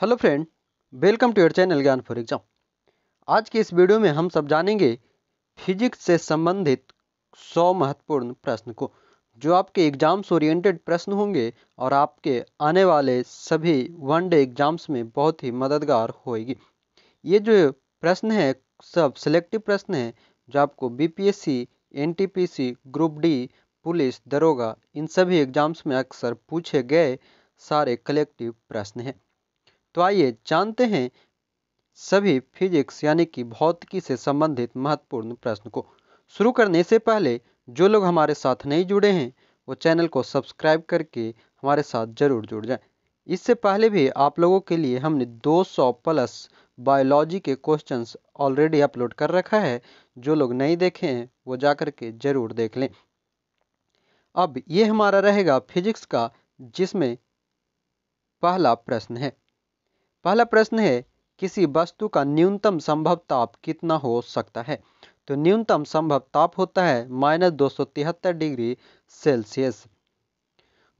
Hello friend, welcome to your channel Gyan for exam. आज के इस वीडियो में हम सब जानेंगे फिजिक्स से संबंधित 100 महत्वपूर्ण प्रश्न को, जो आपके एग्जाम्स ओरिएंटेड प्रश्न होंगे और आपके आने वाले सभी वनडे एग्जाम्स में बहुत ही मददगार होएगी। ये जो प्रश्न है सब सिलेक्टिव प्रश्न हैं, जो आपको BPSC, NTPC, group D, police, दरोगा इन सभी एग्जाम्स में अक्सर पूछे गए सारे कलेक्टिव प्रश्न हैं। तो आइए जानते हैं सभी फिजिक्स यानी कि भौतिकी से संबंधित महत्वपूर्ण प्रश्न को। शुरू करने से पहले जो लोग हमारे साथ नहीं जुड़े हैं वो चैनल को सब्सक्राइब करके हमारे साथ जरूर जुड़ जाएं। इससे पहले भी आप लोगों के लिए हमने 200 प्लस बायोलॉजी के क्वेश्चंस ऑलरेडी अपलोड कर रखा है। जो लोग नहीं देखे हैं वो जा कर के जरूर देख लें। अब ये हमारा रहेगा फिजिक्स का, जिसमें पहला प्रश्न है। पहला प्रश्न है, किसी वस्तु का न्यूनतम संभव ताप कितना हो सकता है? तो न्यूनतम संभव ताप होता है -273 डिग्री सेल्सियस।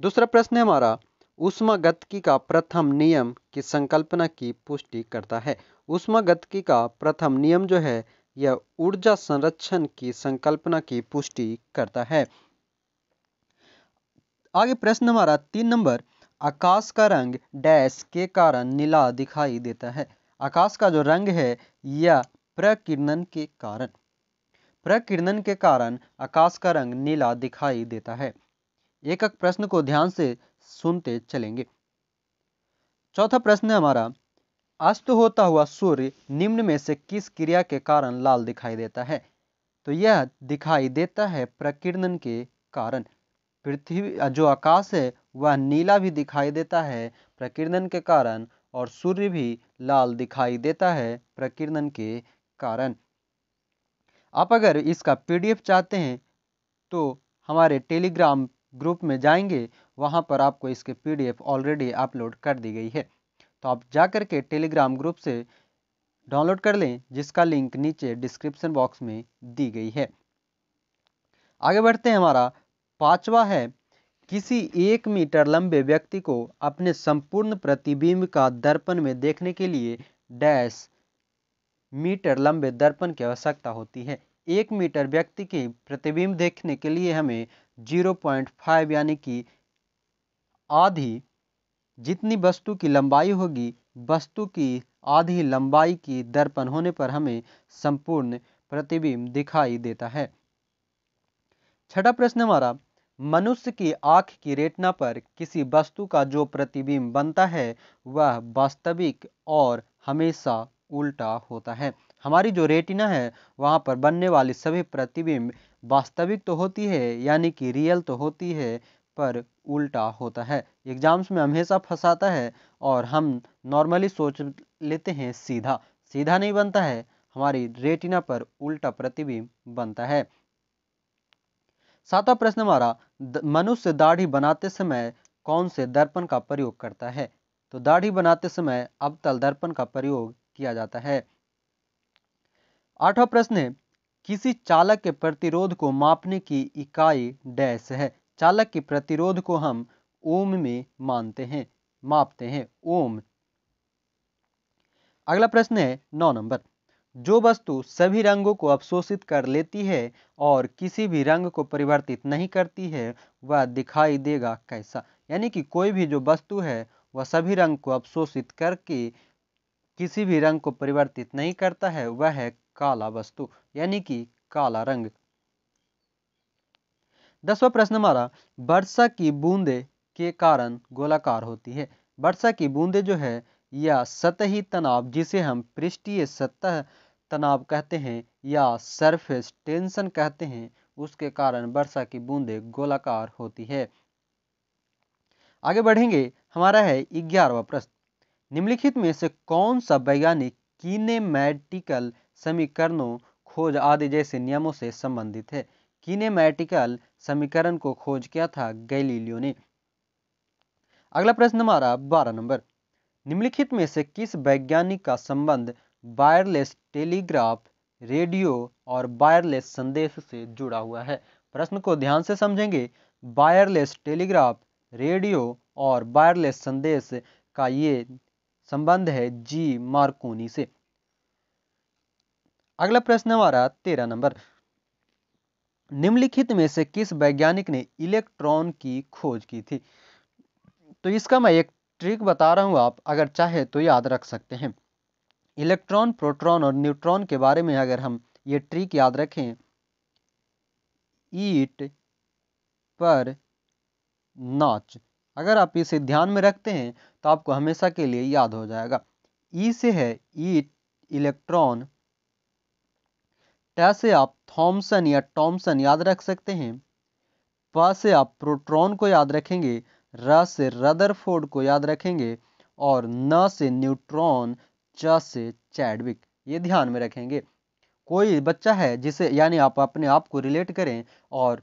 दूसरा प्रश्न है हमारा, ऊष्मागतिकी का प्रथम नियम की संकल्पना की पुष्टि करता है? ऊष्मागतिकी का प्रथम नियम जो है यह ऊर्जा संरक्षण की संकल्पना की पुष्टि करता है। आगे प्रश्न हमारा 3 नंबर, आकाश का रंग डैश के कारण नीला दिखाई देता है? आकाश का जो रंग है यह प्रकीर्णन के कारण आकाश का रंग नीला दिखाई देता है। एक एक प्रश्न को ध्यान से सुनते चलेंगे। चौथा प्रश्न है हमारा, अस्त होता हुआ सूर्य निम्न में से किस क्रिया के कारण लाल दिखाई देता है? तो यह दिखाई देता है प्रकीर्णन के कारण। पृथ्वी जो आकाश है वह नीला भी दिखाई देता है प्रकीर्णन के कारण, और सूर्य भी लाल दिखाई देता है प्रकीर्णन के कारण। आप अगर इसका पीडीएफ चाहते हैं तो हमारे टेलीग्राम ग्रुप में जाएंगे, वहां पर आपको इसके पीडीएफ ऑलरेडी अपलोड कर दी गई है। तो आप जाकर के टेलीग्राम ग्रुप से डाउनलोड कर लें, जिसका लिंक नीचे डिस्क्रिप्शन बॉक्स में दी गई है। आगे बढ़ते हैं। हमारा पांचवा है, किसी 1 मीटर लंबे व्यक्ति को अपने संपूर्ण प्रतिबिंब का दर्पण में देखने के लिए डैश मीटर लंबे दर्पण की आवश्यकता होती है? 1 मीटर व्यक्ति के प्रतिबिंब देखने के लिए हमें 0.5 यानी कि आधी जितनी वस्तु की लंबाई होगी, वस्तु की आधी लंबाई की दर्पण होने पर हमें संपूर्ण प्रतिबिंब दिखाई देता है। छठा प्रश्न हमारा, मनुष्य की आंख की रेटिना पर किसी वस्तु का जो प्रतिबिंब बनता है वह वास्तविक और हमेशा उल्टा होता है? हमारी जो रेटिना है वहां पर बनने वाली सभी प्रतिबिंब वास्तविक तो होती है यानी कि रियल तो होती है, पर उल्टा होता है। एग्जाम्स में हमेशा फंसाता है और हम नॉर्मली सोच लेते हैं सीधा सीधा नहीं बनता है, हमारी रेटिना पर उल्टा प्रतिबिंब बनता है। सातवां प्रश्न हमारा, मनुष्य दाढ़ी बनाते समय कौन से दर्पण का प्रयोग करता है? तो दाढ़ी बनाते समय अवतल दर्पण का प्रयोग किया जाता है। आठवां प्रश्न है, किसी चालक के प्रतिरोध को मापने की इकाई डैश है? चालक के प्रतिरोध को हम ओम में मापते हैं ओम। अगला प्रश्न है 9 नंबर, जो वस्तु सभी रंगों को अवशोषित कर लेती है और किसी भी रंग को परिवर्तित नहीं करती है वह दिखाई देगा कैसा? यानी कि कोई भी जो वस्तु है वह सभी रंग को अवशोषित करके किसी भी रंग को परिवर्तित नहीं करता है, वह है काला वस्तु यानी कि काला रंग। 10वां प्रश्न हमारा, वर्षा की बूंदे के कारण गोलाकार होती है? वर्षा की बूंदे जो है या सतही तनाव, जिसे हम पृष्ठीय सतह तनाव कहते हैं या सरफेस टेंशन कहते हैं, उसके कारण वर्षा की बूंदे गोलाकार होती है। आगे बढ़ेंगे। हमारा है 11वां प्रश्न, निम्नलिखित में से कौन सा वैज्ञानिक कीनेमैटिकल समीकरणों, खोज आदि जैसे नियमों से संबंधित है? कीनेमैटिकल समीकरण को खोज किया था गैलीलियो ने। अगला प्रश्न हमारा 12 नंबर, निम्नलिखित में से किस वैज्ञानिक का संबंध वायरलेस टेलीग्राफ, रेडियो और वायरलेस संदेश से जुड़ा हुआ है? प्रश्न को ध्यान से समझेंगे। वायरलेस टेलीग्राफ, रेडियो और वायरलेस संदेश का ये संबंध है जी मार्कोनी से। अगला प्रश्न हमारा 13 नंबर, निम्नलिखित में से किस वैज्ञानिक ने इलेक्ट्रॉन की खोज की थी? तो इसका मैं एक ट्रिक बता रहा हूं, आप अगर चाहे तो याद रख सकते हैं। इलेक्ट्रॉन, प्रोटॉन और न्यूट्रॉन के बारे में अगर हम ये ट्रिक याद रखें, ईट पर नाच, अगर आप इसे ध्यान में रखते हैं तो आपको हमेशा के लिए याद हो जाएगा। ई से है ईट, इलेक्ट्रॉन। ट से आप थॉमसन या टॉमसन याद रख सकते हैं। प से आप प्रोटॉन को याद रखेंगे। र से रदरफोर्ड को याद रखेंगे। और न से न्यूट्रॉन, च से चैडविक, ये ध्यान में रखेंगे। कोई बच्चा है जिसे यानी आप अपने आप को रिलेट करें और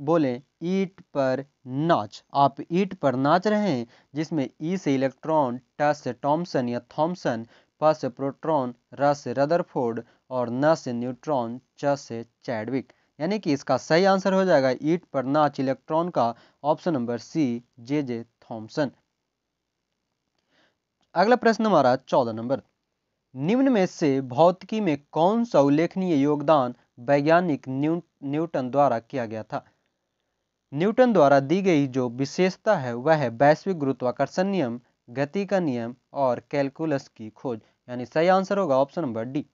बोलें ईट पर नाच, आप ईट पर नाच रहे हैं, जिसमें ई से इलेक्ट्रॉन, ट से टॉमसन या थॉमसन, प से प्रोटॉन, र से रदरफोर्ड और न से न्यूट्रॉन, च से चैडविक, यानी कि इसका सही आंसर हो जाएगा ईट पर नाच इलेक्ट्रॉन का option number C, J Thomson. अगला प्रश्न हमारा 14 नंबर, निम्न में से भौतिकी में कौन सा उल्लेखनीय योगदान वैज्ञानिक न्यूटन द्वारा किया गया था? न्यूटन द्वारा दी गई जो विशेषता है वह है वैश्विक गुरुत्वाकर्षण नियम, गति का नियम और कैलकुलस की खोज, यानी सही आंसर होगा ऑप्शन नंबर डी।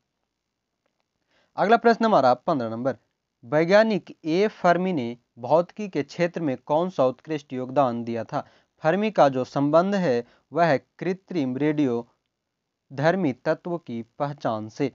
अगला प्रश्न हमारा 15 नंबर, वैज्ञानिक ए फर्मी ने भौतिकी के क्षेत्र में कौन सा उत्कृष्ट योगदान दिया था? फर्मी का जो संबंध है वह है कृत्रिम रेडियो धर्मी तत्व की पहचान से।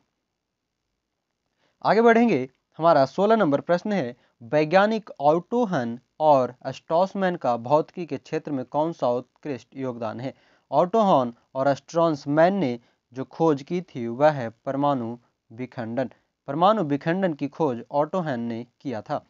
आगे बढ़ेंगे, हमारा 16 नंबर प्रश्न है, वैज्ञानिक ऑटो हन और स्ट्रॉसमैन का भौतिकी के क्षेत्र में कौन सा उत्कृष्ट योगदान है? ऑटो हॉर्न और स्ट्रॉसमैन ने जो खोज की थी वह है परमाणु विखंडन। परमाणु विखंडन की खोज ऑटो हॉर्न ने किया था।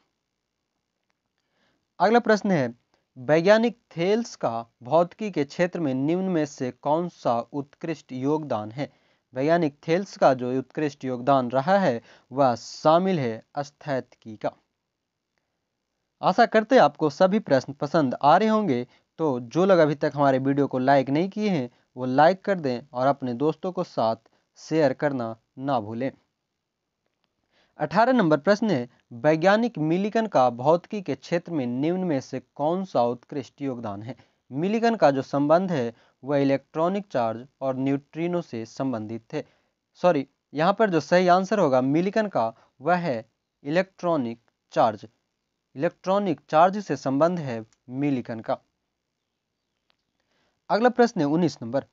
अगला प्रश्न है, वैज्ञानिक थेल्स का भौतिकी के क्षेत्र में निम्न में से कौन सा उत्कृष्ट योगदान है? वैज्ञानिक थेल्स का जो उत्कृष्ट योगदान रहा है वह शामिल है स्थैतिकी का। आशा करते हैं आपको सभी प्रश्न पसंद आ रहे होंगे, तो जो लोग अभी तक हमारे वीडियो को लाइक नहीं किए हैं वो लाइक कर दें और अपने दोस्तों को साथ शेयर करना ना भूलें। 18 नंबर प्रश्न है, वैज्ञानिक मिलिकन का भौतिकी के क्षेत्र में निम्न में से कौन सा उत्कृष्ट योगदान है? मिलिकन का जो संबंध है वह इलेक्ट्रॉनिक चार्ज और न्यूट्रिनो से संबंधित है। सॉरी, यहाँ पर जो सही आंसर होगा मिलिकन का वह है इलेक्ट्रॉनिक चार्ज। इलेक्ट्रॉनिक चार्ज से संबंध है मिलिकन का। अगला प्रश्न है 19 नंबर,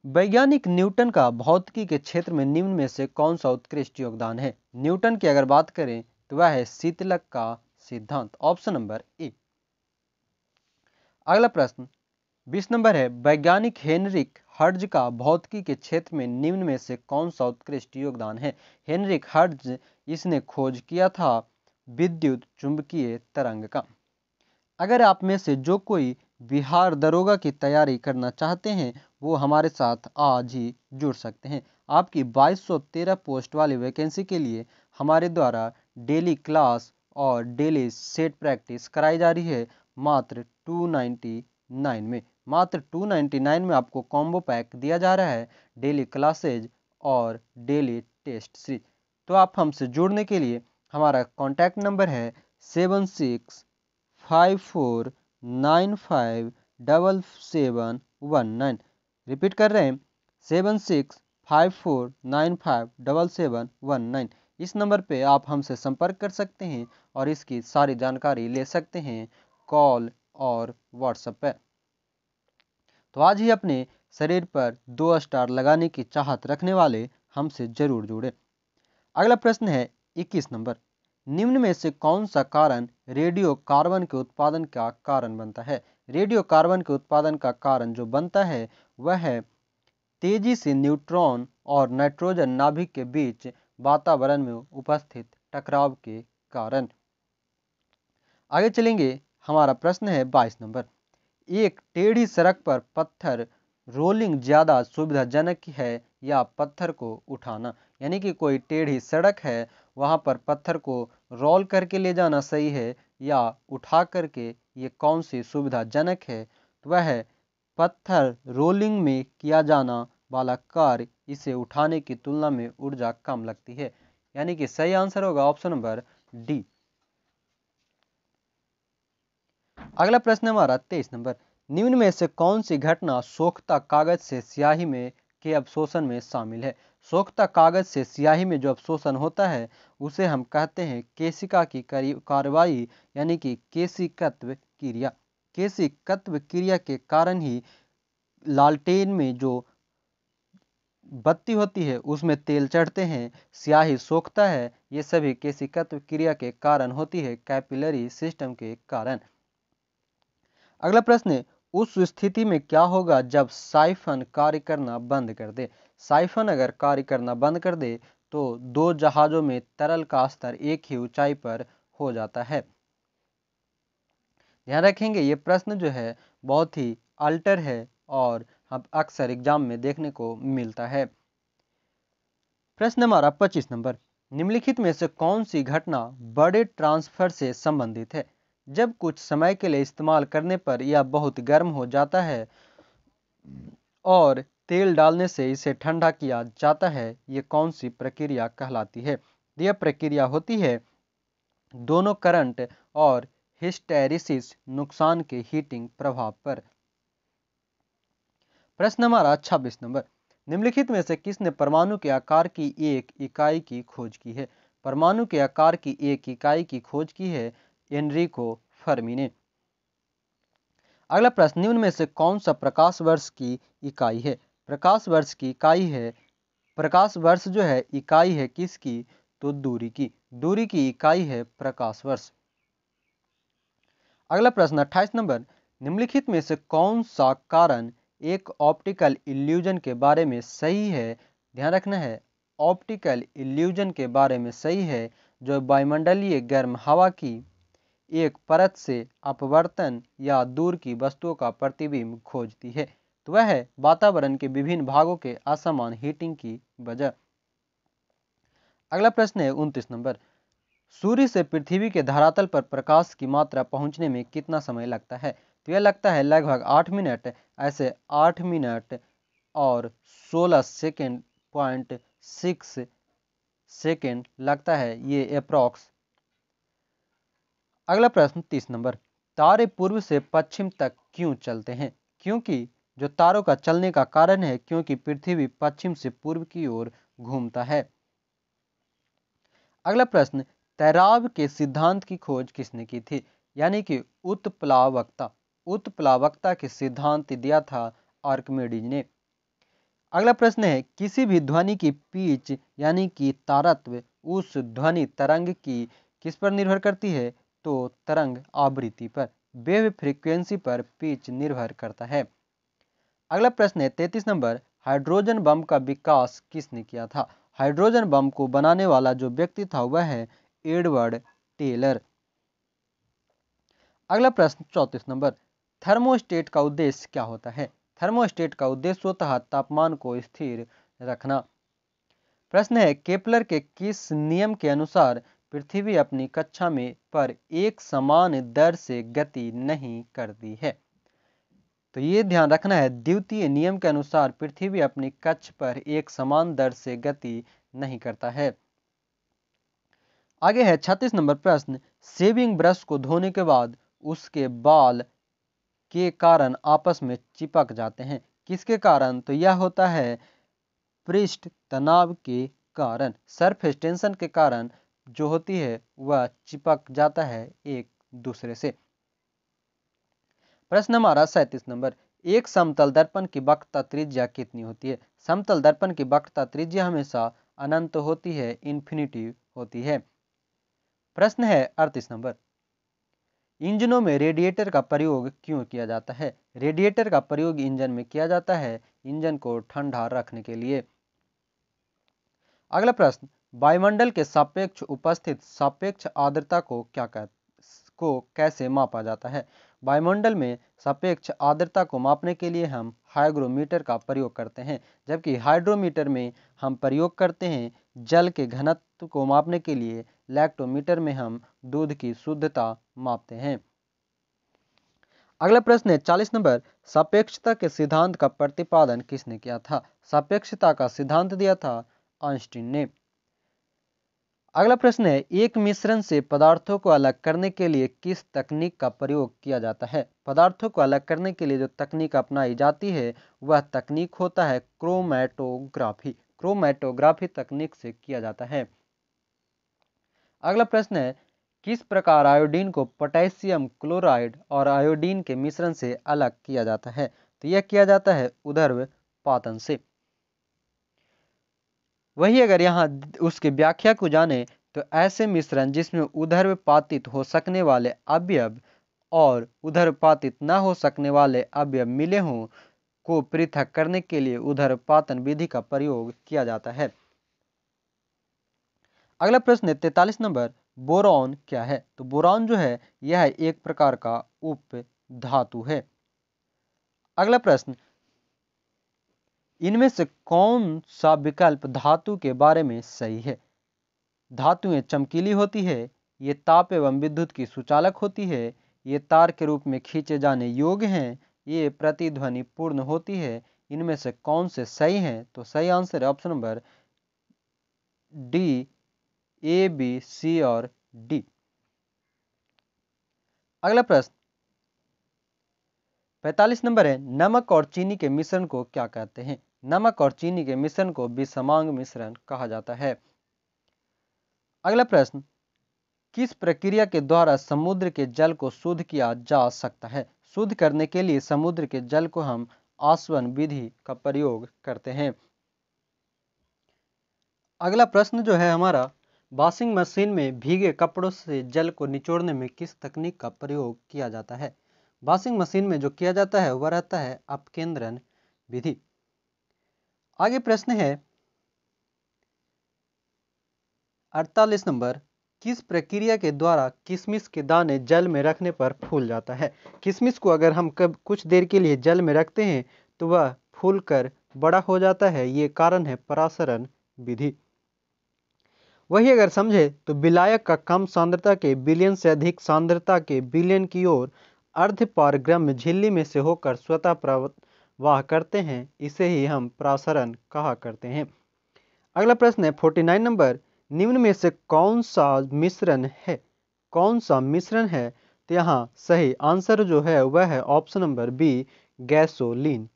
वैज्ञानिक न्यूटन का भौतिकी के क्षेत्र में निम्न में से कौन सा उत्कृष्ट योगदान है? न्यूटन की अगर बात करें तो वह है शीतलक का सिद्धांत, ऑप्शन नंबर ए। अगला प्रश्न 20 नंबर है, वैज्ञानिक हेनरिक हर्ट्ज का भौतिकी के क्षेत्र में निम्न में से कौन सा उत्कृष्ट योगदान है? हेनरिक हर्ट्ज, इसने खोज किया था विद्युत चुंबकीय तरंग का। अगर आप में से जो कोई बिहार दरोगा की तैयारी करना चाहते हैं वो हमारे साथ आज ही जुड़ सकते हैं। आपकी 2213 पोस्ट वाली वैकेंसी के लिए हमारे द्वारा डेली क्लास और डेली सेट प्रैक्टिस कराई जा रही है मात्र 299 में। मात्र 299 में आपको कॉम्बो पैक दिया जा रहा है, डेली क्लासेज और डेली टेस्ट सीरीज। तो आप हमसे जुड़ने के लिए हमारा कॉन्टैक्ट नंबर है 7654957719। रिपीट कर रहे हैं 7654957719। इस नंबर पे आप हमसे संपर्क कर सकते हैं और इसकी सारी जानकारी ले सकते हैं कॉल और व्हाट्सएप पे। तो आज ही अपने शरीर पर 2 स्टार लगाने की चाहत रखने वाले हमसे जरूर जुड़े। अगला प्रश्न है 21 नंबर, निम्न में से कौन सा कारण रेडियो कार्बन के उत्पादन का कारण बनता है? रेडियो कार्बन के उत्पादन का कारण जो बनता है वह है तेजी से न्यूट्रॉन और नाइट्रोजन नाभिक के बीच वातावरण में उपस्थित टकराव के कारण। आगे चलेंगे, हमारा प्रश्न है 22 नंबर, एक टेढ़ी सड़क पर पत्थर रोलिंग ज्यादा सुविधाजनक है या पत्थर को उठाना? यानी कि कोई टेढ़ी सड़क है वहां पर पत्थर को रोल करके ले जाना सही है या उठा करके, ये कौन सी सुविधाजनक है? तो वह है पत्थर रोलिंग में किया जाना वाला कार्य इसे उठाने की तुलना में ऊर्जा कम लगती है। यानी कि सही आंसर होगा ऑप्शन नंबर डी। अगला प्रश्न हमारा 23 नंबर, निम्न में से कौन सी घटना सोखता कागज से स्याही में के अवशोषण में शामिल है? सोखता कागज से स्याही में जो अवशोषण होता है उसे हम कहते हैं केशिका की कार्रवाई, यानी कि केशिकत्व क्रिया। केशिकत्व क्रिया के कारण ही लालटेन में जो बत्ती होती है उसमें तेल चढ़ते हैं, स्याही सोखता है, ये सभी केशिकत्व क्रिया के कारण होती है, कैपिलरी सिस्टम के कारण। अगला प्रश्न है, उस स्थिति में क्या होगा जब साइफन कार्य करना बंद कर दे? साइफन अगर कार्य करना बंद कर दे तो दो जहाजों में तरल का स्तर एक ही ऊंचाई पर हो जाता है। ध्यान रखेंगे ये प्रश्न जो है बहुत ही अल्टर है और हम अक्सर एग्जाम में देखने को मिलता है। प्रश्न हमारा 25 नंबर, निम्नलिखित में से कौन सी घटना बड़े ट्रांसफर से संबंधित है? जब कुछ समय के लिए इस्तेमाल करने पर यह बहुत गर्म हो जाता है और तेल डालने से इसे ठंडा किया जाता है, ये कौन सी प्रक्रिया कहलाती है? यह प्रक्रिया होती है दोनों करंट और हिस्टैरिसीस नुकसान के हीटिंग प्रभाव पर। प्रश्न हमारा 26 नंबर, निम्नलिखित में से किसने परमाणु के आकार की एक इकाई की खोज की है? परमाणु के आकार की एक इकाई की खोज की है एनरिको फर्मी ने। अगला प्रश्न, निम्न में से कौन सा प्रकाश वर्ष की इकाई है? प्रकाश वर्ष की इकाई है, प्रकाश वर्ष जो है इकाई है किसकी? तो दूरी की। दूरी की इकाई है प्रकाश वर्ष। अगला प्रश्न 28 नंबर, निम्नलिखित में से कौन सा कारण एक ऑप्टिकल इल्यूजन के बारे में सही है? ध्यान रखना है, ऑप्टिकल इल्यूजन के बारे में सही है जो वायुमंडलीय गर्म हवा की एक परत से अपवर्तन या दूर की वस्तुओं का प्रतिबिंब खोजती है, तो वह है वातावरण के विभिन्न भागों के असमान हीटिंग की वजह। अगला प्रश्न है 29 नंबर, सूर्य से पृथ्वी के धरातल पर प्रकाश की मात्रा पहुंचने में कितना समय लगता है? तो यह लगता है लगभग 8 मिनट। ऐसे 8 मिनट और 16 सेकेंड पॉइंट 6 सेकेंड लगता है ये अप्रॉक्स। अगला प्रश्न 30 नंबर, तारे पूर्व से पश्चिम तक क्यों चलते हैं? क्योंकि जो तारों का चलने का कारण है क्योंकि पृथ्वी पश्चिम से पूर्व की ओर घूमता है। अगला प्रश्न, तैराब के सिद्धांत की खोज किसने की थी? यानी कि उत्प्लावकता। उत्प्लावकता के सिद्धांत दिया था आर्किमिडीज ने। अगला प्रश्न है, किसी भी ध्वनि की पिच यानी कि तारत्व उस ध्वनि तरंग की किस पर निर्भर करती है? तो तरंग आवृत्ति पर, वेव फ्रीक्वेंसी पर पिच निर्भर करता है। अगला प्रश्न है 33 नंबर, हाइड्रोजन बम का विकास किसने किया था? हाइड्रोजन बम को बनाने वाला जो व्यक्ति था वह है एडवर्ड टेलर। अगला प्रश्न 34 नंबर, थर्मोस्टेट का उद्देश्य क्या होता है? थर्मोस्टेट का उद्देश्य होता है तापमान को स्थिर रखना। प्रश्न है, केपलर के किस नियम के अनुसार पृथ्वी अपनी कक्षा में पर एक समान दर से गति नहीं करती है? तो ये ध्यान रखना है, द्वितीय नियम के अनुसार पृथ्वी अपनी कक्षा पर एक समान दर से गति नहीं करता है। आगे है 36 नंबर प्रश्न, शेविंग ब्रश को धोने के बाद उसके बाल के कारण आपस में चिपक जाते हैं, किसके कारण? तो यह होता है पृष्ठ तनाव के कारण, सरफेस टेंशन के कारण जो होती है वह चिपक जाता है एक दूसरे से। प्रश्न हमारा 37 नंबर, एक समतल दर्पण की वक्रता त्रिज्या कितनी होती है? समतल दर्पण की वक्रता त्रिज्या हमेशा अनंत होती है, इन्फिनिटी होती है। प्रश्न है 38 नंबर, इंजनों में रेडिएटर का प्रयोग क्यों किया जाता है? रेडिएटर का प्रयोग इंजन में किया जाता है इंजन को ठंडा रखने के लिए। अगला प्रश्न, वायुमंडल के सापेक्ष उपस्थित सापेक्ष आर्द्रता को कैसे मापा जाता है? वायुमंडल में सापेक्ष आर्द्रता को मापने के लिए हम हाइग्रोमीटर का प्रयोग करते हैं, जबकि हाइड्रोमीटर में हम प्रयोग करते हैं जल के घनत्व को मापने के लिए, लैक्टोमीटर में हम दूध की शुद्धता मापते हैं। अगला प्रश्न है 40 नंबर, सापेक्षता के सिद्धांत का प्रतिपादन किसने किया था? सापेक्षता का सिद्धांत दिया था आइंस्टीन ने। अगला प्रश्न है, एक मिश्रण से पदार्थों को अलग करने के लिए किस तकनीक का प्रयोग किया जाता है? पदार्थों को अलग करने के लिए जो तकनीक अपनाई जाती है वह तकनीक होता है क्रोमैटोग्राफी। क्रोमैटोग्राफी तकनीक से किया जाता है। अगला प्रश्न है, किस प्रकार आयोडीन को पोटेशियम क्लोराइड और आयोडीन के मिश्रण से अलग किया जाता है? तो यह किया जाता है ऊर्ध्वपातन से। वही अगर यहाँ उसकी व्याख्या को जाने तो ऐसे मिश्रण जिसमें ऊर्ध्वपातित हो सकने वाले अवयव और ऊर्ध्वपातित न हो सकने वाले अवयव मिले हों को पृथक करने के लिए ऊर्ध्वपातन विधि का प्रयोग किया जाता है। अगला प्रश्न है 43 नंबर, बोरॉन क्या है? तो बोरॉन जो है यह एक प्रकार का उप धातु है। अगला प्रश्न, इनमें से कौन सा विकल्प धातु के बारे में सही है? धातुएं चमकीली होती है, ये ताप एवं विद्युत की सुचालक होती है, ये तार के रूप में खींचे जाने योग्य हैं, ये प्रतिध्वनि पूर्ण होती है। इनमें से कौन से सही हैं? तो सही आंसर है ऑप्शन नंबर डी, ए, बी, सी और डी। अगला प्रश्न 45 नंबर है, नमक और चीनी के मिश्रण को क्या कहते हैं? नमक और चीनी के मिश्रण को विषमांग मिश्रण कहा जाता है। अगला प्रश्न, किस प्रक्रिया के द्वारा समुद्र के जल को शुद्ध किया जा सकता है? शुद्ध करने के लिए समुद्र के जल को हम आसवन विधि का प्रयोग करते हैं। अगला प्रश्न जो है हमारा, वॉशिंग मशीन में भीगे कपड़ों से जल को निचोड़ने में किस तकनीक का प्रयोग किया जाता है? वॉशिंग मशीन में जो किया जाता है वह रहता है अपकेंद्रण विधि। आगे प्रश्न है 48 नंबर, किस प्रक्रिया के द्वारा किशमिश के दाने जल में रखने पर फूल जाता है? किशमिश को अगर हम कुछ देर के लिए जल में रखते हैं तो वह फूल कर बड़ा हो जाता है, ये कारण है परासरण विधि। वही अगर समझे तो विलायक का कम सांद्रता के विलयन से अधिक सांद्रता के विलयन की ओर अर्धपारगम्य झिल्ली में से होकर स्वतः प्रवाह करते हैं, इसे ही हम परासरण कहा करते हैं। अगला प्रश्न है 49 नंबर, निम्न में से कौन सा मिश्रण है? कौन सा मिश्रण है? तो यहाँ सही आंसर जो है वह है ऑप्शन नंबर बी, गैसोलीन।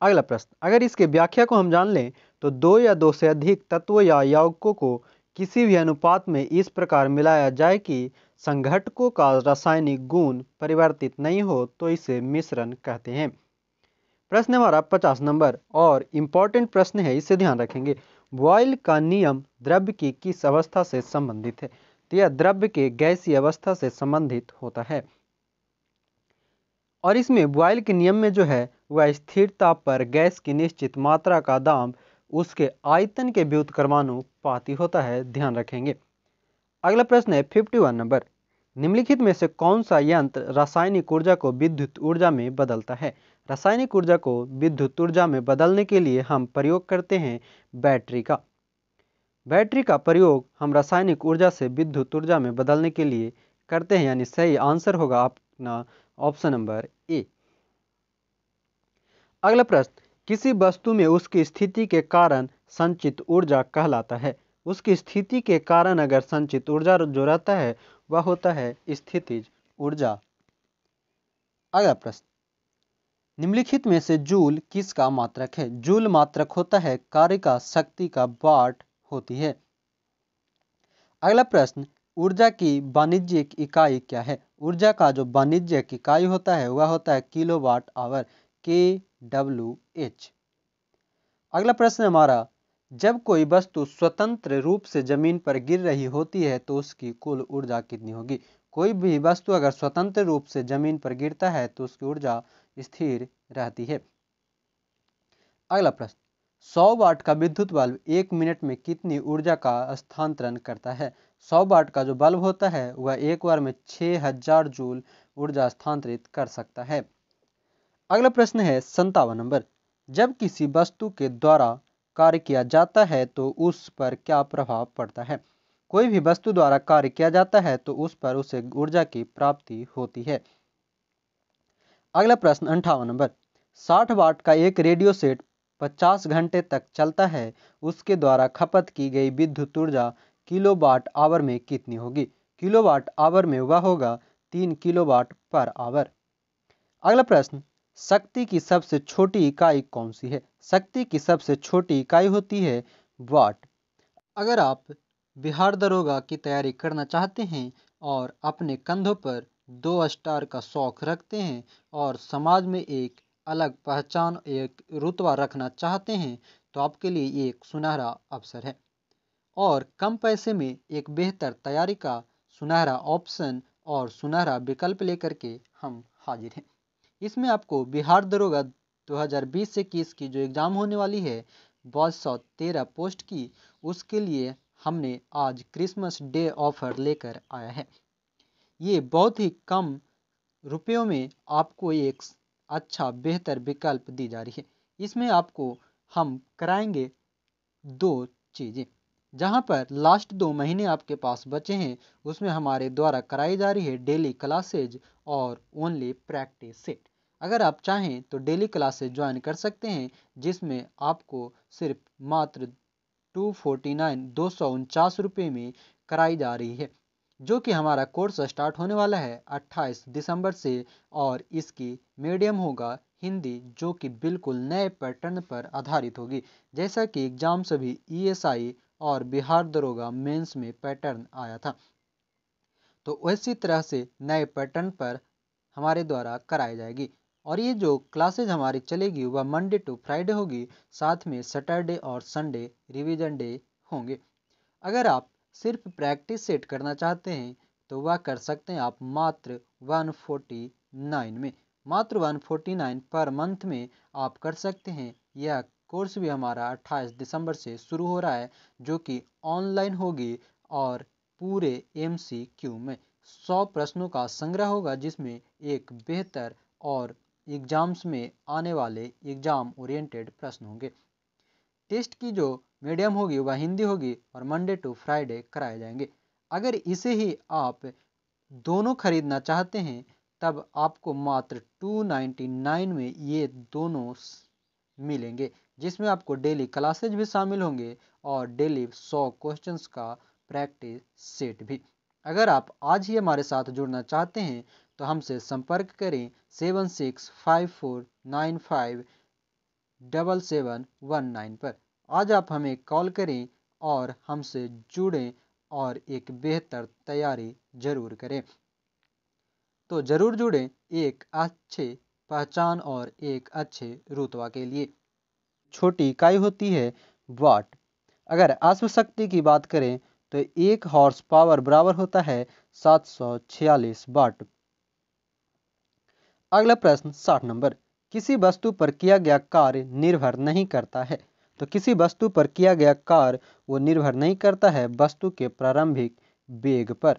अगला प्रश्न, अगर इसके व्याख्या को हम जान लें तो दो या दो से अधिक तत्व या यौगिकों को किसी भी अनुपात में इस प्रकार मिलाया जाए कि संघटकों का रासायनिक गुण परिवर्तित नहीं हो तो इसे मिश्रण कहते हैं। प्रश्न हमारा 50 नंबर और इम्पोर्टेंट प्रश्न है, इसे ध्यान रखेंगे। बॉयल का नियम द्रव्य की किस अवस्था से संबंधित है? तो यह द्रव्य के गैसीय अवस्था से संबंधित होता है और इसमें बॉयल के नियम में जो है वह स्थिरता पर गैस की निश्चित मात्रा का दाम उसके आयतन के व्युत्क्रमानुपाती होता है, ध्यान रखेंगे। अगला प्रश्न है 51 नंबर, निम्नलिखित में से कौन सा यंत्र रासायनिक ऊर्जा को विद्युत ऊर्जा में बदलता है? रासायनिक ऊर्जा को विद्युत ऊर्जा में बदलने के लिए हम प्रयोग करते हैं बैटरी का। बैटरी का प्रयोग हम रासायनिक ऊर्जा से विद्युत ऊर्जा में बदलने के लिए करते हैं, यानी सही आंसर होगा अपना ऑप्शन नंबर ए। अगला प्रश्न, किसी वस्तु में उसकी स्थिति के कारण संचित ऊर्जा कहलाता है। उसकी स्थिति के कारण अगर संचित ऊर्जा जो रहता है वह होता है स्थितिज ऊर्जा। अगला प्रश्न, निम्नलिखित में से जूल किसका मात्रक है? जूल मात्रक होता है कार्य का शक्ति का वाट होती है। अगला प्रश्न, ऊर्जा की वाणिज्यिक इकाई क्या है? ऊर्जा का जो वाणिज्यिक इकाई होता है वह होता है किलोवाट आवर, KWH। अगला प्रश्न हमारा, जब कोई वस्तु स्वतंत्र रूप से जमीन पर गिर रही होती है तो उसकी कुल ऊर्जा कितनी होगी? कोई भी वस्तु अगर स्वतंत्र रूप से जमीन पर गिरता है तो उसकी ऊर्जा स्थिर रहती है। अगला प्रश्न, 100 वाट का विद्युत बल्ब 1 मिनट में कितनी ऊर्जा का स्थानांतरण करता है? 100 वाट का जो बल्ब होता है वह एक बार में 6000 जूल ऊर्जा स्थानांतरित कर सकता है। अगला प्रश्न है 57 नंबर, जब किसी वस्तु के द्वारा कार्य किया जाता है तो उस पर क्या प्रभाव पड़ता है? कोई भी वस्तु द्वारा कार्य किया जाता है तो उस पर उसे ऊर्जा की प्राप्ति होती है। अगला प्रश्न 58 नंबर, 60 वाट का एक रेडियो सेट 50 घंटे तक चलता है, उसके द्वारा खपत की गई विद्युत ऊर्जा किलोवाट आवर में कितनी होगी? किलोवाट आवर में वह होगा 3 किलोवाट पर आवर। अगला प्रश्न, शक्ति की सबसे छोटी इकाई कौन सी है? शक्ति की सबसे छोटी इकाई होती है वाट। अगर आप बिहार दरोगा की तैयारी करना चाहते हैं और अपने कंधों पर 2 स्टार का शौक रखते हैं और समाज में एक अलग पहचान, एक रुतबा रखना चाहते हैं, तो आपके लिए ये एक सुनहरा अवसर है। और कम पैसे में एक बेहतर तैयारी का सुनहरा ऑप्शन और सुनहरा विकल्प लेकर के हम हाजिर हैं। इसमें आपको बिहार दरोगा 2020-21 की जो एग्ज़ाम होने वाली है 213 पोस्ट की, उसके लिए हमने आज क्रिसमस डे ऑफर लेकर आया है। ये बहुत ही कम रुपयों में आपको एक अच्छा बेहतर विकल्प दी जा रही है। इसमें आपको हम कराएंगे 2 चीज़ें। जहां पर लास्ट 2 महीने आपके पास बचे हैं, उसमें हमारे द्वारा कराई जा रही है डेली क्लासेज और ओनली प्रैक्टिस सेट। अगर आप चाहें तो डेली क्लासेज ज्वाइन कर सकते हैं, जिसमें आपको सिर्फ मात्र 249 रुपये में कराई जा रही है, जो कि हमारा कोर्स स्टार्ट होने वाला है 28 दिसंबर से। और इसकी मीडियम होगा हिंदी, जो कि बिल्कुल नए पैटर्न पर आधारित होगी, जैसा कि एग्जाम सभी ईएसआई और बिहार दरोगा मेंस में पैटर्न आया था, तो उसी तरह से नए पैटर्न पर हमारे द्वारा कराई जाएगी। और ये जो क्लासेज हमारी चलेगी वह मंडे टू फ्राइडे होगी, साथ में सैटरडे और संडे रिवीजन डे होंगे। अगर आप सिर्फ प्रैक्टिस सेट करना चाहते हैं तो वह कर सकते हैं आप मात्र 149 में, मात्र 149 पर मंथ में आप कर सकते हैं। यह कोर्स भी हमारा 28 दिसंबर से शुरू हो रहा है, जो कि ऑनलाइन होगी और पूरे MCQ में 100 प्रश्नों का संग्रह होगा, जिसमें एक बेहतर और एग्जाम्स में आने वाले एग्जाम ओरिएंटेड प्रश्न होंगे। टेस्ट की जो मीडियम होगी वह हिंदी होगी और मंडे टू फ्राइडे कराए जाएंगे। अगर इसे ही आप दोनों खरीदना चाहते हैं, तब आपको मात्र 299 में ये दोनों मिलेंगे, जिसमें आपको डेली क्लासेज भी शामिल होंगे और डेली 100 क्वेश्चंस का प्रैक्टिस सेट भी। अगर आप आज ही हमारे साथ जुड़ना चाहते हैं तो हमसे संपर्क करें 7654957719 पर। आज आप हमें कॉल करें और हमसे जुड़ें और एक बेहतर तैयारी जरूर करें। तो जरूर जुड़ें एक अच्छे पहचान और एक अच्छे रुतबा के लिए। छोटी इकाई होती है वाट। अगर अश्वशक्ति की बात करें तो 1 हॉर्स पावर बराबर होता है 746 वाट। अगला प्रश्न 60 नंबर, किसी वस्तु पर किया गया कार्य निर्भर नहीं करता है। तो किसी वस्तु पर किया गया कार्य वो निर्भर नहीं करता है वस्तु के प्रारंभिक वेग पर।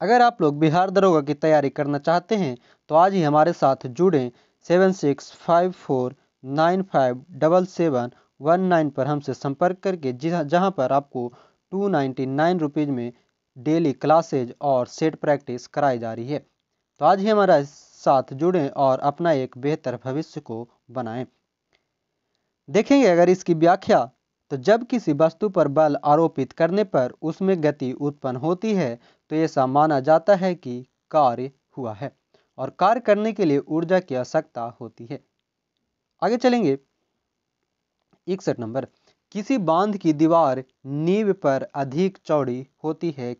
अगर आप लोग बिहार दरोगा की तैयारी करना चाहते हैं तो आज ही हमारे साथ जुड़ें 7654957719 पर हमसे संपर्क करके, जहां पर आपको 299 रुपीज़ में डेली क्लासेज और सेट प्रैक्टिस कराई जा रही है। तो आज ही हमारे साथ जुड़ें और अपना एक बेहतर भविष्य को बनाएं। देखेंगे अगर इसकी व्याख्या, तो जब किसी वस्तु पर बल आरोपित करने पर उसमें गति उत्पन्न होती है तो ऐसा माना जाता है कि कार्य हुआ है और कार्य करने के लिए ऊर्जा की आवश्यकता होती है। आगे चलेंगे 61 नंबर, किसी बांध की दीवार नींव पर अधिक चौड़ी होती है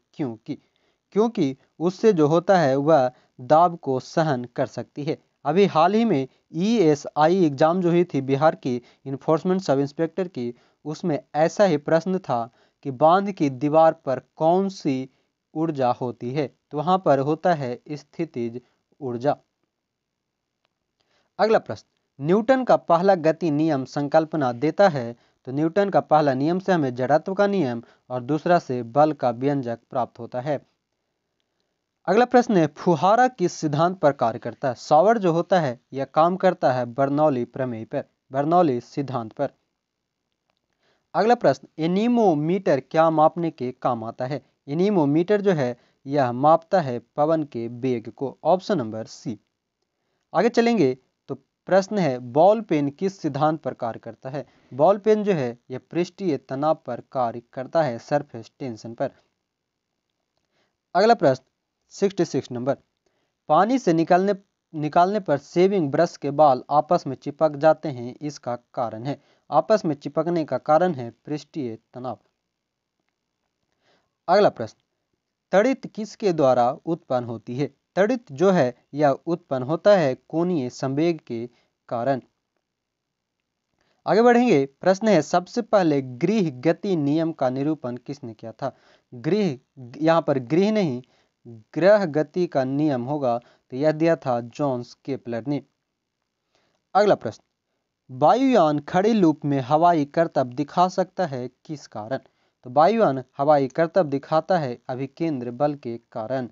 क्योंकि उससे जो होता है वह दाब को सहन कर सकती है। अभी हाल ही में ESI एग्जाम जो हुई थी बिहार की इन्फोर्समेंट सब इंस्पेक्टर की, उसमें ऐसा ही प्रश्न था कि बांध की दीवार पर कौन सी ऊर्जा होती है, तो वहां पर होता है स्थितिज ऊर्जा। अगला प्रश्न, न्यूटन का पहला गति नियम संकल्पना देता है। तो न्यूटन का पहला नियम से हमें जड़त्व का नियम और दूसरा से बल का व्यंजक प्राप्त होता है। अगला प्रश्न है, फुहारा किस सिद्धांत पर कार्य करता है। शॉवर जो होता है यह काम करता है बर्नौली प्रमेय पर, बर्नौली सिद्धांत पर। अगला प्रश्न, एनीमोमीटर क्या मापने के काम आता है। एनीमोमीटर जो है यह मापता है पवन के वेग को। Option number C. आगे चलेंगे तो प्रश्न है बॉल पेन किस सिद्धांत पर कार्य करता है। बॉल पेन जो है यह पृष्ठीय तनाव पर कार्य करता है, सरफेस टेंशन पर। अगला प्रश्न 66 नंबर, पानी से निकालने पर शेविंग ब्रश के बाल आपस में चिपक जाते हैं, इसका कारण है। आपस में चिपकने का कारण है पृष्ठीय तनाव। अगला प्रश्न, तड़ित किसके द्वारा उत्पन्न होती है। तड़ित जो है यह उत्पन्न होता है कोणीय संवेग के कारण। आगे बढ़ेंगे, प्रश्न है सबसे पहले गृह गति नियम का निरूपण किसने किया था। गृह, यहाँ पर गृह नहीं ग्रह गति का नियम होगा, तो यह दिया था जोन्स केपलर ने। अगला प्रश्न, वायुयान खड़े लूप में हवाई करतब दिखा सकता है किस कारण। तो वायुयान हवाई करतब दिखाता है अभिकेंद्र बल के कारण।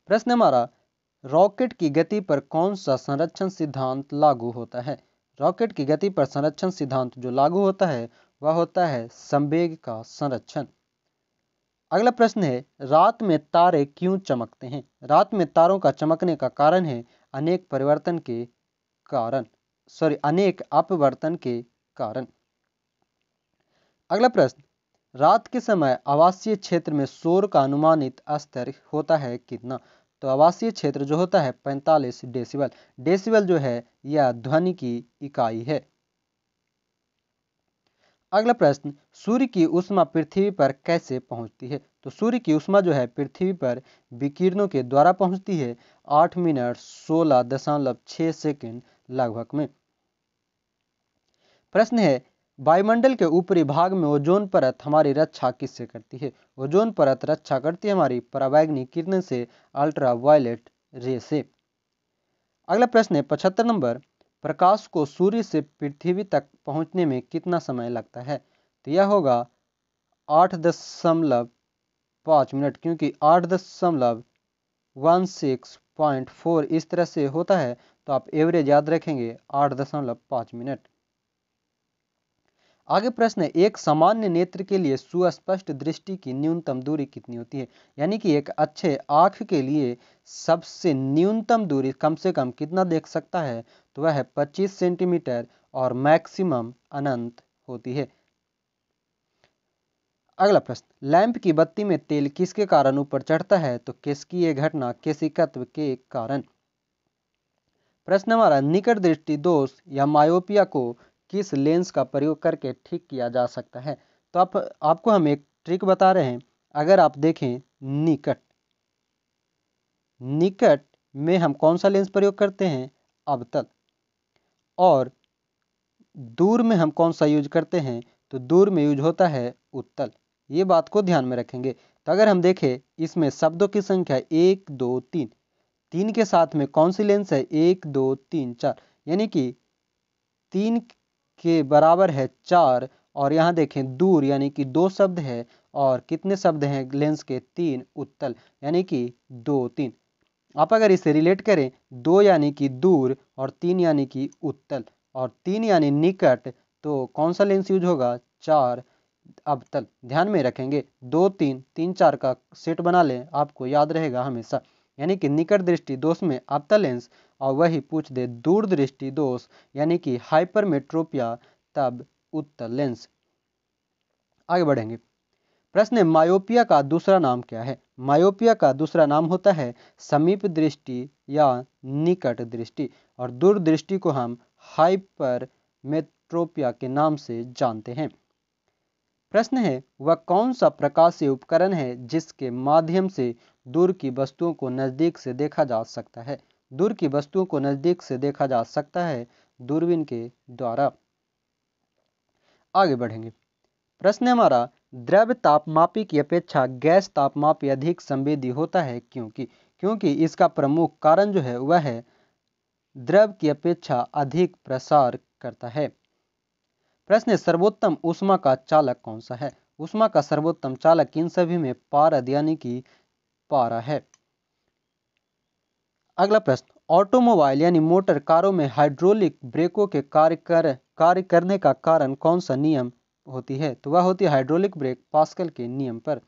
प्रश्न हमारा, रॉकेट की गति पर कौन सा संरक्षण सिद्धांत लागू होता है। रॉकेट की गति पर संरक्षण सिद्धांत जो लागू होता है वह होता है संवेग का संरक्षण। अगला प्रश्न है, रात में तारे क्यों चमकते हैं। रात में तारों का चमकने का कारण है अनेक अपवर्तन के कारण। अगला प्रश्न, रात के समय आवासीय क्षेत्र में शोर का अनुमानित स्तर होता है कितना। तो आवासीय क्षेत्र जो होता है 45 डेसिबल। डेसिबल जो है यह ध्वनि की इकाई है। अगला प्रश्न, सूर्य की ऊष्मा पृथ्वी पर कैसे पहुंचती है। तो सूर्य की ऊष्मा जो है पृथ्वी पर विकिरणों के द्वारा पहुंचती है 8 मिनट 16.6 सेकंड लगभग में। प्रश्न है, वायुमंडल के ऊपरी भाग में ओजोन परत हमारी रक्षा किससे करती है। ओजोन परत रक्षा करती है हमारी पराबैंगनी किरणों से, अल्ट्रावायलेट रे से। अगला प्रश्न है 75 नंबर, प्रकाश को सूर्य से पृथ्वी तक पहुंचने में कितना समय लगता है। तो यह होगा 8.5 मिनट, क्योंकि 8.16.4 इस तरह से होता है, तो आप एवरेज याद रखेंगे 8.5 मिनट। आगे प्रश्न है, एक सामान्य नेत्र के लिए सुस्पष्ट दृष्टि की न्यूनतम दूरी कितनी होती है। यानी कि एक अच्छे आँख के लिए सबसे न्यूनतम दूरी कम से कम कितना देख सकता है, तो वह है 25 सेंटीमीटर और मैक्सिमम अनंत होती है। अगला प्रश्न, लैंप की बत्ती में तेल किसके कारण ऊपर चढ़ता है। तो केशिकीय घटना, केशिकत्व के कारण। प्रश्न हमारा, निकट दृष्टि दोष या मायोपिया को किस लेंस का प्रयोग करके ठीक किया जा सकता है। तो आपको हम एक ट्रिक बता रहे हैं। अगर आप देखें निकट में हम कौन सा लेंस प्रयोग करते हैं, अवतल। और दूर में हम कौन सा यूज करते हैं, तो दूर में यूज होता है उत्तल। ये बात को ध्यान में रखेंगे। तो अगर हम देखें इसमें शब्दों की संख्या 1 2 3, 3 के साथ में कौन सी लेंस है 1 2 3 4, यानी कि 3 के बराबर है 4। और यहाँ देखें दूर यानी कि 2 शब्द है, और कितने शब्द हैं लेंस के 3, उत्तल यानी कि 2 3। आप अगर इसे रिलेट करें, 2 यानी कि दूर और 3 यानी कि उत्तल और 3 यानी निकट, तो कौन सा लेंस यूज होगा, 4 अवतल। ध्यान में रखेंगे 2 3 3 4 का सेट बना लें, आपको याद रहेगा हमेशा। यानी कि निकट दृष्टि दोष में अवतल लेंस, और वही पूछ दे दूर दृष्टि दोष यानी कि हाइपरमेट्रोपिया, तब उत्तल लेंस। आगे बढ़ेंगे, प्रश्न है मायोपिया का दूसरा नाम क्या है। मायोपिया का दूसरा नाम होता है समीप दृष्टि या निकट दृष्टि, और दूरदृष्टि को हम हाइपरमेट्रोपिया के नाम से जानते हैं। प्रश्न है, वह कौन सा प्रकाशीय उपकरण है जिसके माध्यम से दूर की वस्तुओं को नजदीक से देखा जा सकता है। दूर की वस्तुओं को नजदीक से देखा जा सकता है दूरबीन के द्वारा। आगे बढ़ेंगे, प्रश्न हमारा, द्रव्य तापमापी की अपेक्षा गैस तापमापी अधिक संवेदी होता है क्योंकि इसका प्रमुख कारण जो है वह है द्रव की अपेक्षा अधिक प्रसार करता है। प्रश्न है, सर्वोत्तम ऊष्मा का चालक कौन सा है। ऊष्मा का सर्वोत्तम चालक इन सभी में पारद यानी कि पारा है। अगला प्रश्न, ऑटोमोबाइल यानी मोटर कारों में हाइड्रोलिक ब्रेकों के कार्य करने का कारण कौन सा नियम होती है। तो वह होती है हाइड्रोलिक ब्रेक पास्कल के नियम पर।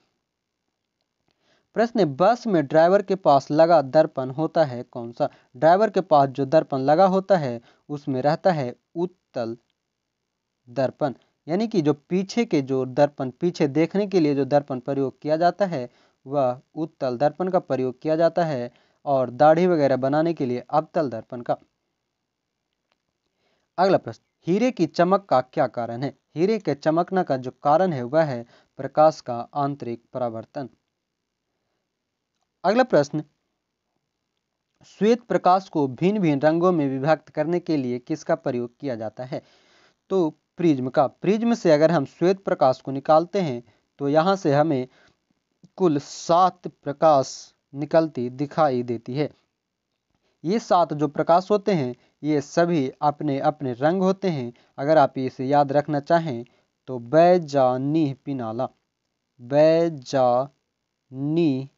प्रश्न है, बस में ड्राइवर के पास लगा दर्पण होता है कौन सा? ड्राइवर के पास जो दर्पण लगा होता है उसमें रहता है उत्तल दर्पण, यानी कि जो पीछे के जो दर्पण, पीछे देखने के लिए जो दर्पण प्रयोग किया जाता है वह उत्तल दर्पण का प्रयोग किया जाता है, और दाढ़ी वगैरह बनाने के लिए अवतल दर्पण का। अगला प्रश्न, हीरे की चमक का क्या कारण है? हीरे के चमकने का जो कारण है वह है प्रकाश का आंतरिक परावर्तन। अगला प्रश्न, श्वेत प्रकाश को भिन्न भिन्न रंगों में विभक्त करने के लिए किसका प्रयोग किया जाता है? तो प्रिज्म का। प्रिज्म से अगर हम श्वेत प्रकाश को निकालते हैं तो यहाँ से हमें कुल 7 प्रकाश निकलती दिखाई देती है। ये 7 जो प्रकाश होते हैं ये सभी अपने अपने रंग होते हैं। अगर आप इसे याद रखना चाहें तो बैजानी पिनाला, बैजानी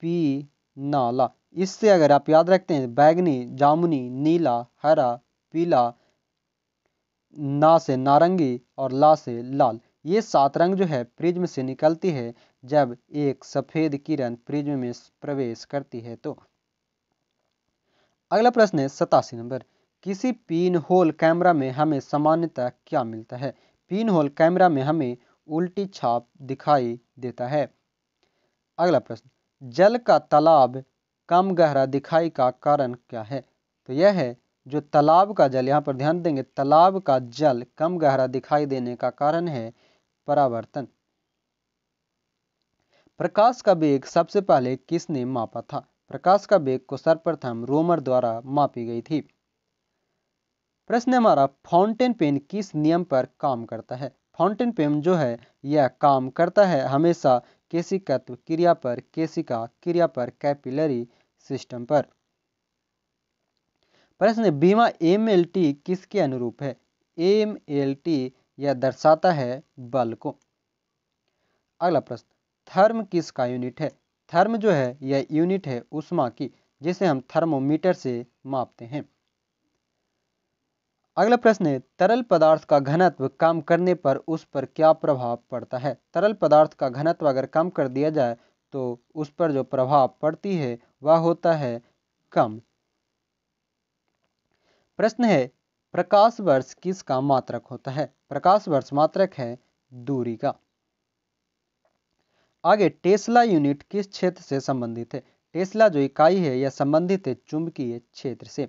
पिनाला, इससे अगर आप याद रखते हैं बैगनी, जामुनी, नीला, हरा, पीला, ना से नारंगी और ला से लाल, ये 7 रंग जो है प्रिज्म से निकलती है जब एक सफेद किरण प्रिज्म में प्रवेश करती है। तो अगला प्रश्न है 87 नंबर, किसी पिन होल कैमरा में हमें सामान्यतः क्या मिलता है? पिन होल कैमरा में हमें उल्टी छाप दिखाई देता है। अगला प्रश्न, जल का तालाब कम गहरा दिखाई का कारण क्या है? तो यह है जो तालाब का जल, यहाँ पर ध्यान देंगे, तालाब का जल कम गहरा दिखाई देने का कारण है परावर्तन। प्रकाश का वेग सबसे पहले किसने मापा था? प्रकाश का वेग को सर्वप्रथम रोमर द्वारा मापी गई थी। प्रश्न हमारा, फाउंटेन पेन किस नियम पर काम करता है? फाउंटेन पेन जो है यह काम करता है हमेशा केशिकत्व क्रिया पर, केशिका क्रिया पर, कैपिलरी सिस्टम पर। प्रश्न, बीमा एमएलटी किसके अनुरूप है? एमएलटी यह दर्शाता है बल को। अगला प्रश्न, थर्म किसका यूनिट है? थर्म जो है यह यूनिट है ऊष्मा की, जिसे हम थर्मोमीटर से मापते हैं। अगला प्रश्न है, तरल पदार्थ का घनत्व कम करने पर उस पर क्या प्रभाव पड़ता है? तरल पदार्थ का घनत्व अगर कम कर दिया जाए तो उस पर जो प्रभाव पड़ती है वह होता है कम। प्रश्न है, प्रकाश वर्ष किसका मात्रक होता है? प्रकाश वर्ष मात्रक है दूरी का। आगे, टेस्ला यूनिट किस क्षेत्र से संबंधित है? टेस्ला जो इकाई है यह संबंधित है चुंबकीय क्षेत्र से।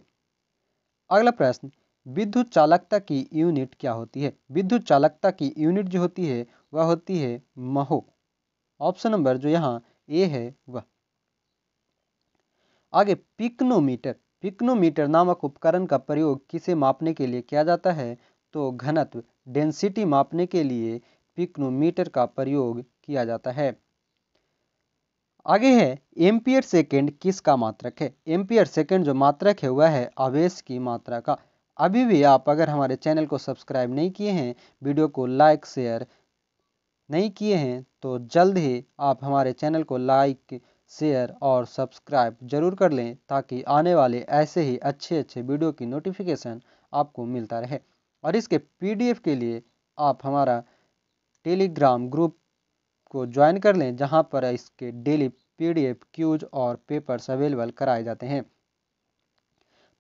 अगला प्रश्न, विद्युत चालकता की यूनिट क्या होती है? विद्युत चालकता की यूनिट जो होती है वह होती है महो। ऑप्शन नंबर जो यहाँ ए है वह। आगे, पिक्नोमीटर। पिक्नोमीटर नामक उपकरण का प्रयोग किसे मापने के लिए किया जाता है? तो घनत्व, डेंसिटी मापने के लिए पिक्नोमीटर का प्रयोग किया जाता है। आगे है, एम्पियर सेकेंड किसका मात्रक है? एम्पियर सेकेंड जो मात्रक है वह है आवेश की मात्रा का। अभी भी आप अगर हमारे चैनल को सब्सक्राइब नहीं किए हैं, वीडियो को लाइक शेयर नहीं किए हैं तो जल्द ही आप हमारे चैनल को लाइक शेयर और सब्सक्राइब जरूर कर लें, ताकि आने वाले ऐसे ही अच्छे अच्छे वीडियो की नोटिफिकेशन आपको मिलता रहे। और इसके पीडीएफ के लिए आप हमारा टेलीग्राम ग्रुप को ज्वाइन कर लें, जहां पर इसके डेली पीडीएफ, क्यूज और पेपर्स अवेलेबल कराए जाते हैं।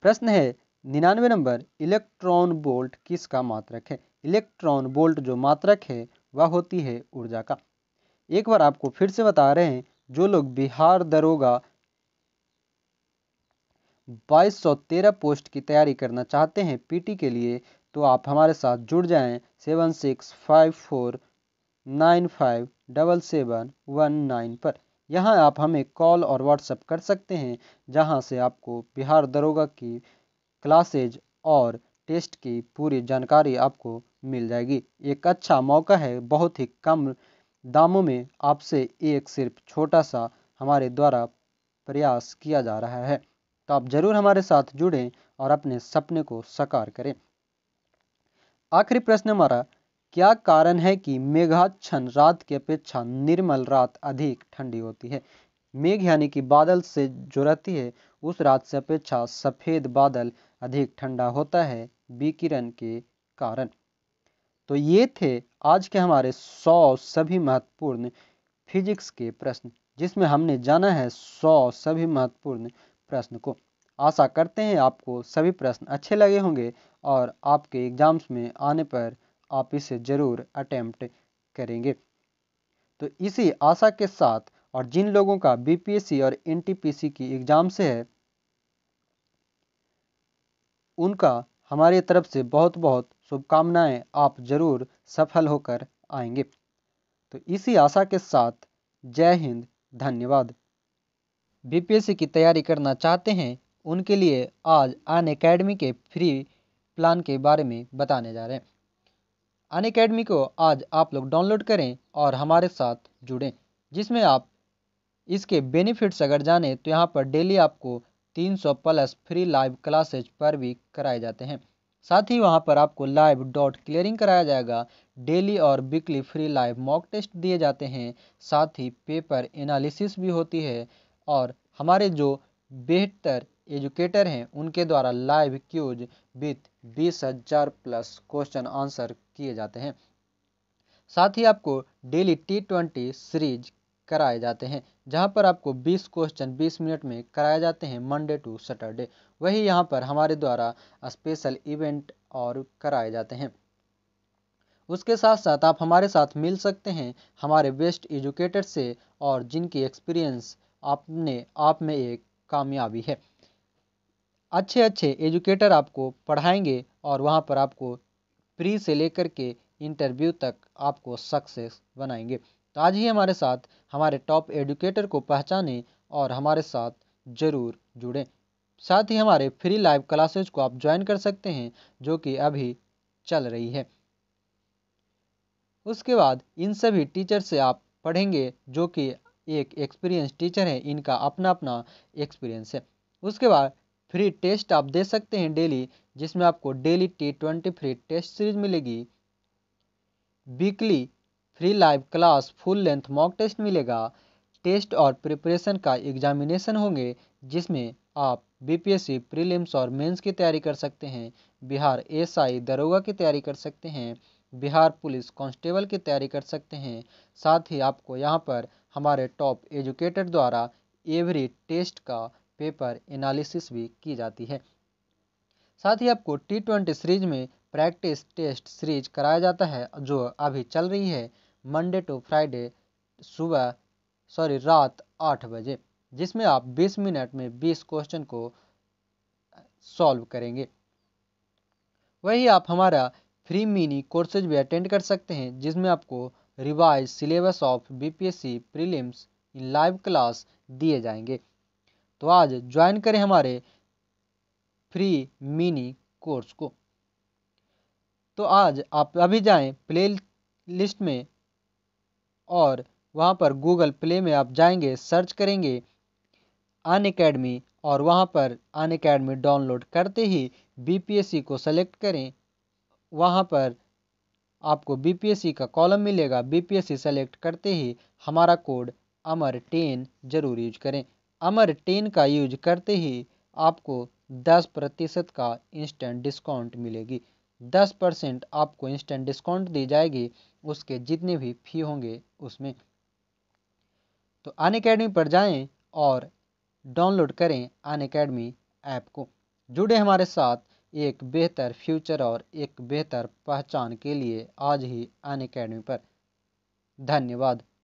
प्रश्न है 99 नंबर, इलेक्ट्रॉन वोल्ट किसका मात्रक है? इलेक्ट्रॉन वोल्ट जो मात्रक है वह होती है ऊर्जा का। एक बार आपको फिर से बता रहे हैं, जो लोग बिहार दरोगा 2213 पोस्ट की तैयारी करना चाहते हैं पीटी के लिए, तो आप हमारे साथ जुड़ जाएं 7654957719 पर। यहाँ आप हमें कॉल और व्हाट्सएप कर सकते हैं, जहाँ से आपको बिहार दरोगा की क्लासेज और टेस्ट की पूरी जानकारी आपको मिल जाएगी। एक अच्छा मौका है, बहुत ही कम दामों में आपसे एक सिर्फ छोटा सा हमारे द्वारा प्रयास किया जा रहा है। तो आप जरूर हमारे साथ जुड़ें और अपने सपने को साकार करें। आखिरी प्रश्न हमारा, क्या कारण है कि मेघाच्छन्न रात की अपेक्षा निर्मल रात अधिक ठंडी होती है? मेघ यानी कि बादल से जो रहती है उस रात से अपेक्षा सफेद बादल अधिक ठंडा होता है विकिरण के कारण। तो ये थे आज के हमारे 100 सभी महत्वपूर्ण फिजिक्स के प्रश्न, जिसमें हमने जाना है 100 सभी महत्वपूर्ण प्रश्न को। आशा करते हैं आपको सभी प्रश्न अच्छे लगे होंगे और आपके एग्जाम्स में आने पर आप इसे ज़रूर अटेम्प्ट करेंगे। तो इसी आशा के साथ, और जिन लोगों का बीपीएससी और एनटीपीसी की एग्ज़ाम से है, उनका हमारी तरफ से बहुत बहुत शुभकामनाएं। आप ज़रूर सफल होकर आएंगे। तो इसी आशा के साथ जय हिंद, धन्यवाद। बीपीएससी की तैयारी करना चाहते हैं उनके लिए आज अनअकैडमी के फ्री प्लान के बारे में बताने जा रहे हैं। अनअकैडमी को आज आप लोग डाउनलोड करें और हमारे साथ जुड़ें, जिसमें आप इसके बेनिफिट्स अगर जाने तो यहाँ पर डेली आपको 300 plus free live classes per week कराए जाते हैं। साथ ही वहाँ पर आपको लाइव डॉट क्लियरिंग कराया जाएगा। डेली और weekly free live mock test दिए जाते हैं। साथ ही पेपर एनालिसिस भी होती है और हमारे जो बेहतर एजुकेटर हैं उनके द्वारा live quizzes with 20,000 plus question answer किए जाते हैं। साथ ही आपको डेली T20 सीरीज कराए जाते हैं, जहां पर आपको 20 क्वेश्चन 20 मिनट में कराए जाते हैं मंडे टू सैटरडे। वही यहां पर हमारे द्वारा स्पेशल इवेंट और कराए जाते हैं। उसके साथ साथ आप हमारे साथ मिल सकते हैं हमारे बेस्ट एजुकेटर से, और जिनकी एक्सपीरियंस आपने आप में एक कामयाबी है। अच्छे अच्छे एजुकेटर आपको पढ़ाएंगे और वहाँ पर आपको प्री से लेकर के इंटरव्यू तक आपको सक्सेस बनाएंगे। तो आज ही हमारे साथ हमारे टॉप एजुकेटर को पहचानें और हमारे साथ ज़रूर जुड़ें। साथ ही हमारे फ्री लाइव क्लासेज को आप ज्वाइन कर सकते हैं, जो कि अभी चल रही है। उसके बाद इन सभी टीचर से आप पढ़ेंगे, जो कि एक एक्सपीरियंस टीचर है, इनका अपना अपना एक्सपीरियंस है। उसके बाद फ्री टेस्ट आप दे सकते हैं डेली, जिसमें आपको daily T20 free test series मिलेगी। Weekly free live class full length mock test मिलेगा। टेस्ट और प्रिपरेशन का एग्जामिनेशन होंगे, जिसमें आप बीपीएससी प्रीलिम्स और मेंस की तैयारी कर सकते हैं, बिहार एसआई दरोगा की तैयारी कर सकते हैं, बिहार पुलिस कांस्टेबल की तैयारी कर सकते हैं। साथ ही आपको यहाँ पर हमारे टॉप एजुकेटर द्वारा एवरी टेस्ट का पेपर एनालिसिस भी की जाती है। साथ ही आपको T20 सीरीज में प्रैक्टिस टेस्ट सीरीज कराया जाता है, जो अभी चल रही है मंडे टू फ्राइडे रात 8 बजे, जिसमें आप 20 मिनट में 20 क्वेश्चन को सॉल्व करेंगे। वही आप हमारा फ्री मिनी कोर्सेज भी अटेंड कर सकते हैं, जिसमें आपको revise syllabus of BPSC prelims in live class दिए जाएंगे। तो आज ज्वाइन करें हमारे फ्री मिनी कोर्स को। तो आज आप अभी जाएं प्ले लिस्ट में और वहाँ पर गूगल प्ले में आप जाएंगे, सर्च करेंगे अनअकैडमी, और वहाँ पर अनअकैडमी डाउनलोड करते ही बीपीएससी को सेलेक्ट करें। वहाँ पर आपको बीपीएससी का कॉलम मिलेगा। बीपीएससी सेलेक्ट करते ही हमारा कोड अमर10 जरूर यूज करें। अमर10 का यूज करते ही आपको 10% का इंस्टेंट डिस्काउंट मिलेगी। 10% आपको इंस्टेंट डिस्काउंट दी जाएगी उसके जितने भी फी होंगे उसमें। तो अनअकैडमी पर जाएं और डाउनलोड करें अनअकैडमी ऐप को। जुड़े हमारे साथ एक बेहतर फ्यूचर और एक बेहतर पहचान के लिए आज ही अनअकैडमी पर। धन्यवाद।